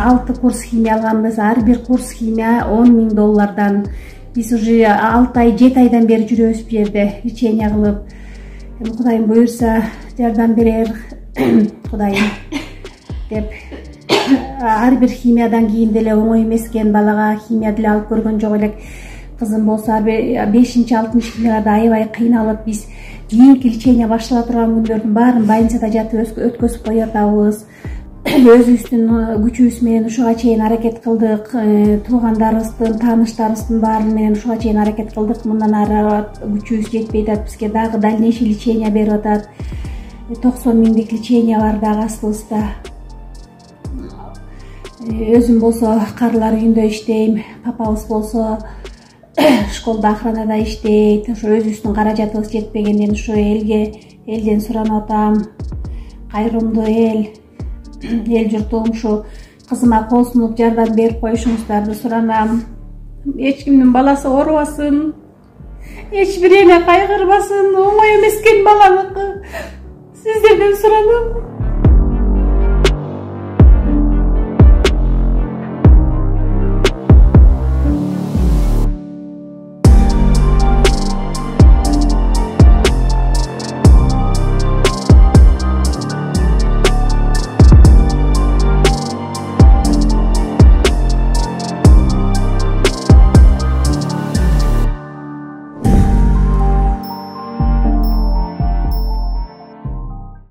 6 курс химия алганбыз. Ар бир курс химия 10 000 доллардан. Биз уже 6 ай 7 айдан бери жүрөбүз бу жерде лечение кылып. Кудайым буюрса жардам берер Кудайым деп. Ар бир химиядан кийин деле оңой эмес экен, балага химия деле алып көргөн жок элек. Кызым болсо 5-6 химияда аябай кыйналып, биз кийинки лечение баштала турган күндөрдүн баарын больницада жатып өткөзүп кое атабыз. Өзүбүздүн күчүбүз менен ушуга чейин аракет кылдык, туугандарыбыздын, тааныштарыбыздын баары менен ушуга чейин аракет кылдык. Мындан ары күчүбүз жетпей атат, бизге дагы дальнейший лечение берип атат. 90 000 лечение бар дагы астыбызда. Өзүм болсо карылар үйүндө иштейм, папабыз болсо школда охранада иштейт. Ошо өзүбүздүн каражатыбыз жетпегенден ушу элден суранып атам. Кайрымдуу эл журтум, ушу кызыма кол сунуп жардам берип коюшуңуздарды суранам. Эч кимдин баласы оорубасын, эч бир эне кайгырбасын, оңой эмес экен баланыкы. Сиздерден суранам.